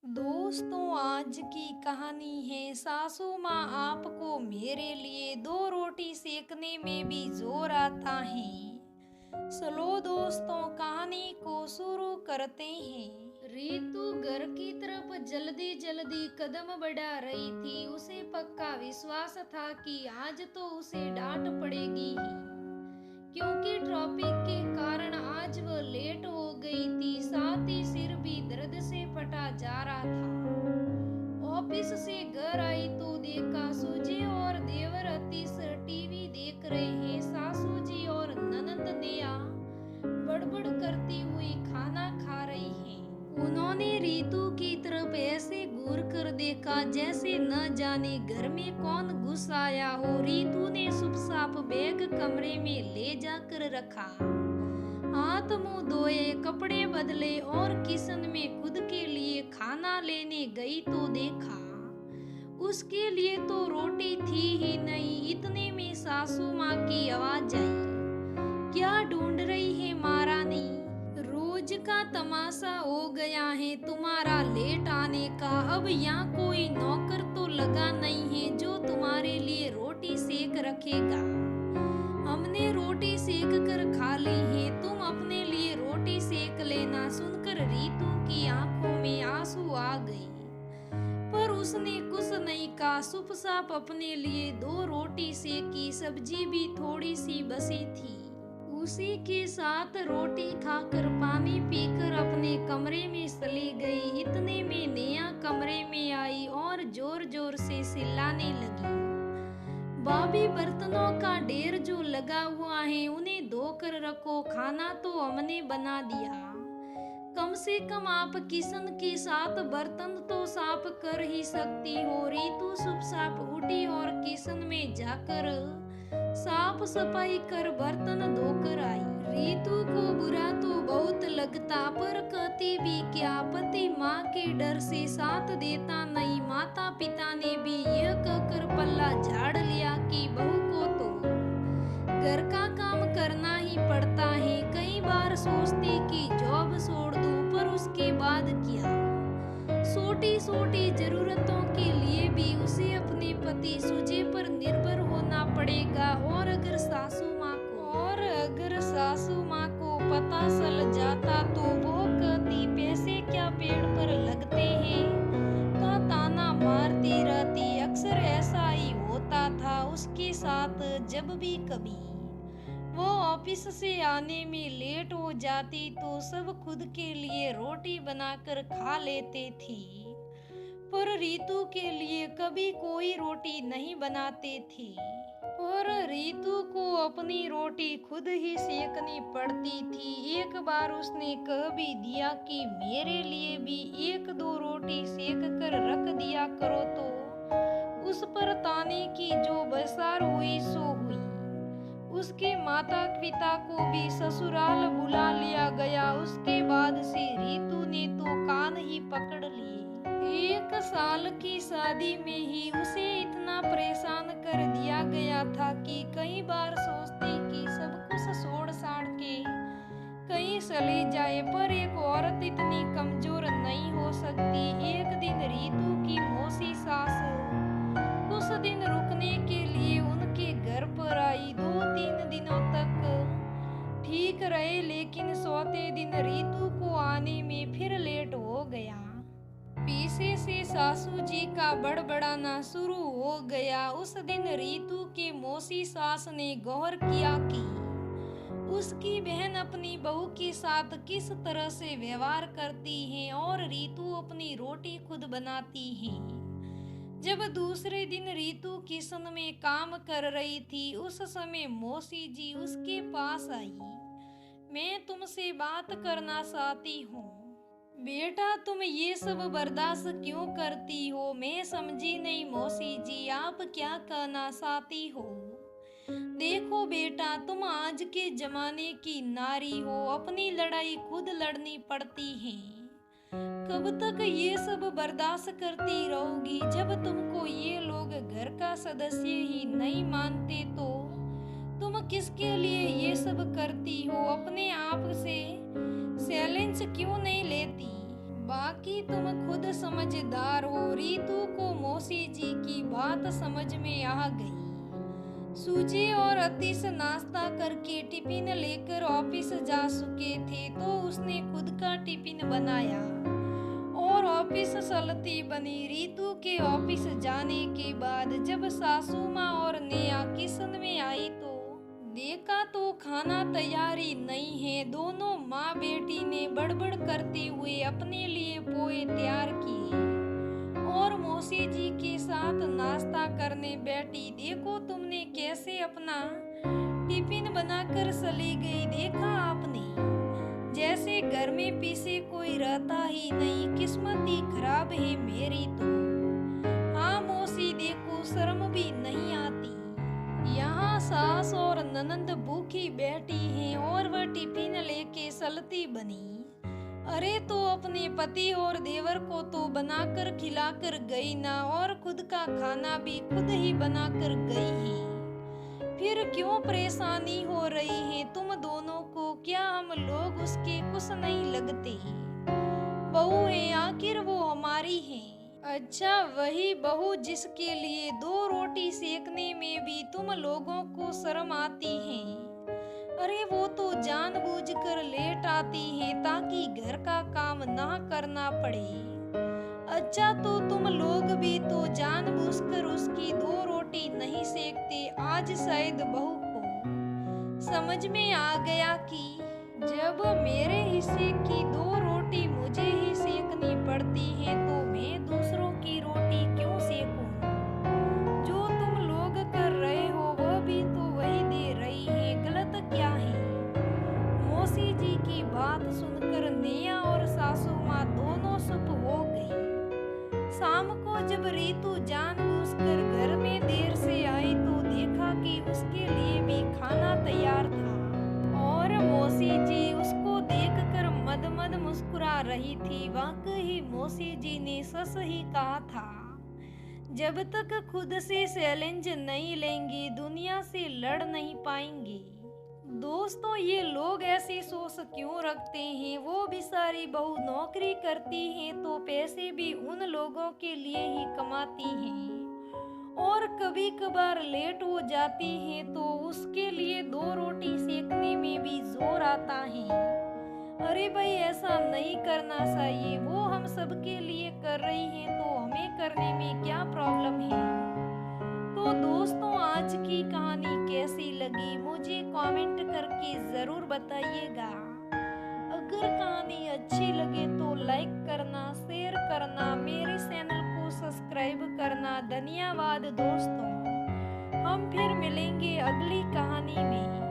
दोस्तों, आज की कहानी है सासू माँ आपको मेरे लिए दो रोटी सेकने में भी जोर आता है। चलो दोस्तों, कहानी को शुरू करते हैं। रीतु घर की तरफ जल्दी जल्दी कदम बढ़ा रही थी। उसे पक्का विश्वास था कि आज तो उसे डांट पड़ेगी ही, क्योंकि ट्रैफिक के कारण आज वह लेट हो गई थी। साथ ही सिर भी दर्द से फटा जा रहा था। ऑफिस से घर आई तो देखा सूजी और देवर अतीश टीवी देख रहे हैं। सासू जी और ननंद नेहा बड़बड़ करती हुई खाना खा रही हैं। उन्होंने रीतु की तरफ ऐसे घूर कर देखा जैसे न जाने घर में कौन घुस आया हो। रीतु ने चुपचाप बैग कमरे में ले जाकर रखा, हाथ मुंह धोए, कपड़े बदले और किचन में खुद के लिए खाना लेने गई तो देखा उसके लिए तो रोटी थी ही नहीं। इतने में सासू माँ की आवाज आई, क्या ढूंढ रही है महारानी? रोज का तमाशा हो गया है तुम्हारा लेट आने का। अब यहाँ कोई नौकर तो लगा नहीं है जो तुम्हारे लिए रोटी सेक रखेगा। हमने रोटी सेक कर खा ली है, तुम अपने लिए रोटी सेक लेना। सुनकर रीतु की आंखों में आंसू आ गई, पर उसने कुछ नहीं कहा। चुपचाप अपने लिए दो रोटी सेकी, सब्जी भी थोड़ी सी बची थी। उसी के साथ रोटी खाकर पानी पीकर अपने कमरे में चली गई। इतने में नेहा कमरे में आई और जोर जोर से चिल्लाने लगी, भाभी बर्तनों का ढेर जो लगा हुआ है उन्हें धोकर रखो, खाना तो हमने बना दिया। कम से कम आप किचन के साथ बर्तन तो साफ कर ही सकती हो। रीतु चुपचाप उठी और किचन में जाकर साफ सफाई कर बर्तन धोकर आई। रीतु को बुरा तो बहुत लगता, पर कहती भी क्या? पति माँ के डर से साथ देता नहीं। माता पिता ने भी यह कहकर पल्ला झाड़ लिया कि बहू को तो घर का काम करना ही पड़ता है। कई बार सोचती कि जॉब छोड़ दूं, पर उसके बाद क्या? छोटी छोटी जरूरतों के लिए भी उसे अपने पति सुजे पर निर्भर होना पड़ेगा। और अगर सासू माँ को पता चल जाता तो वो कहती पैसे क्या पेड़ पर लगते हैं का ताना मारती रहती। अक्सर ऐसा ही होता था उसके साथ। जब भी कभी वो ऑफिस से आने में लेट हो जाती तो सब खुद के लिए रोटी बनाकर खा लेते थे, पर रीतु के लिए कभी कोई रोटी नहीं बनाते थे। और रीतु को अपनी रोटी खुद ही सेकनी पड़ती थी। एक बार उसने कह भी दिया कि मेरे लिए भी एक दो रोटी सेक कर रख दिया करो, तो उस पर ताने की जो बरसात हुई सो हुई। उसके माता पिता को भी ससुराल बुला लिया गया। उसके बाद से रीतु ने तो कान ही पकड़ लिए। 1 साल की शादी में ही उसे इतना परेशान कर दिया गया था कि कई बार सोचती कि सब कुछ छोड़ छाड़ के कहीं चली जाए, पर एक औरत इतनी कमजोर नहीं हो सकती। एक दिन रीतु की मौसी सास कुछ दिन रुकने के लिए उनके घर पर आई। 2-3 दिनों तक ठीक रहे, लेकिन चौथे दिन रीतु को आने में फिर लेट हो गया। पीछे से सासू जी का बड़बड़ाना शुरू हो गया। उस दिन रीतु के मौसी सास ने गौर किया कि उसकी बहन अपनी बहू के साथ किस तरह से व्यवहार करती है और रीतु अपनी रोटी खुद बनाती है। जब दूसरे दिन रीतु किचन में काम कर रही थी, उस समय मौसी जी उसके पास आई। मैं तुमसे बात करना चाहती हूँ। बेटा, तुम ये सब बर्दाश्त क्यों करती हो? मैं समझी नहीं मौसी जी, आप क्या कहना चाहती हो? देखो बेटा, तुम आज के जमाने की नारी हो, अपनी लड़ाई खुद लड़नी पड़ती है। कब तक ये सब बर्दाश्त करती रहोगी? जब तुमको ये लोग घर का सदस्य ही नहीं मानते तो तुम किसके लिए ये सब करती हो? अपने आप से चैलेंज क्यों नहीं लेती? बाकी तुम खुद समझदार हो। रीतू को मौसी जी की बात समझ में आ गई। सूजी और अतीश नाश्ता करके टिफिन लेकर ऑफिस जा चुके थे तो उसने खुद का टिफिन बनाया और ऑफिस चलती बनी। रीतू के ऑफिस जाने के बाद जब सासू माँ और नेहा किचन में आई तो देखा तो खाना तैयारी नहीं है। दोनों माँ बेटी ने बड़बड़ करते हुए अपने लिए पोहे तैयार किए और मौसी जी के साथ नाश्ता करने बैठी। देखो तुमने कैसे अपना टिफिन बनाकर चली गई, देखा आपने? जैसे घर में पीछे कोई रहता ही नहीं। किस्मत ही खराब है मेरी तो। हाँ मौसी देखो, शर्म भी नहीं आती। यहाँ सास और ननंद भूखी बैठी हैं और वह टिफिन लेके चलती बनी। अरे तो अपने पति और देवर को तो बनाकर खिलाकर गई ना, और खुद का खाना भी खुद ही बनाकर गई है। फिर क्यों परेशानी हो रही है तुम दोनों को? क्या हम लोग उसके कुछ नहीं लगते? बहू है आखिर, वो हमारी है। अच्छा वही बहू जिसके लिए 2 रोटी सेकने में भी तुम लोगों को शर्म आती है। अरे वो तो जानबूझकर लेट आती है ताकि घर का काम ना करना पड़े। अच्छा तो तुम लोग भी तो जानबूझकर उसकी 2 रोटी नहीं सेकते। आज शायद बहू को समझ में आ गया कि जब मेरे हिस्से की 2 रोटी मुझे ही सेकनी पड़ती है तो मैं दूसरों की रोटी क्यों सेकूं? जो तुम लोग कर रहे हो वह भी तो वही दे रही है, गलत क्या है? मौसी जी की बात सुनकर नेहा और सासू माँ दोनों चुप हो गई। शाम को जब रीतू जानबूझकर घर में देर से आई तो देखा कि उसके लिए भी खाना तैयार था और मौसी जी उसको देखकर मद मुस्कुरा रही थी। वाकई मौसी जी ने सच ही कहा था, जब तक खुद से चैलेंज नहीं लेंगे दुनिया से लड़ नहीं पाएंगे। दोस्तों ये लोग ऐसी सोच क्यों रखते हैं? वो बेचारी बहू नौकरी करती है तो पैसे भी उन लोगों के लिए ही कमाती हैं और कभी कभार लेट हो जाती है तो उसके लिए 2 रोटी सेकने में भी जोर आता है। अरे भाई ऐसा नहीं करना चाहिए। वो हम सबके लिए कर रही है तो हमें करने में क्या प्रॉब्लम है? तो दोस्तों आज की कहानी कैसी लगी मुझे कमेंट करके जरूर बताइएगा। अगर कहानी अच्छी लगे तो लाइक करना, शेयर करना, मेरे चैनल को सब्सक्राइब करना। धन्यवाद दोस्तों। हम फिर मिलेंगे अगली कहानी में।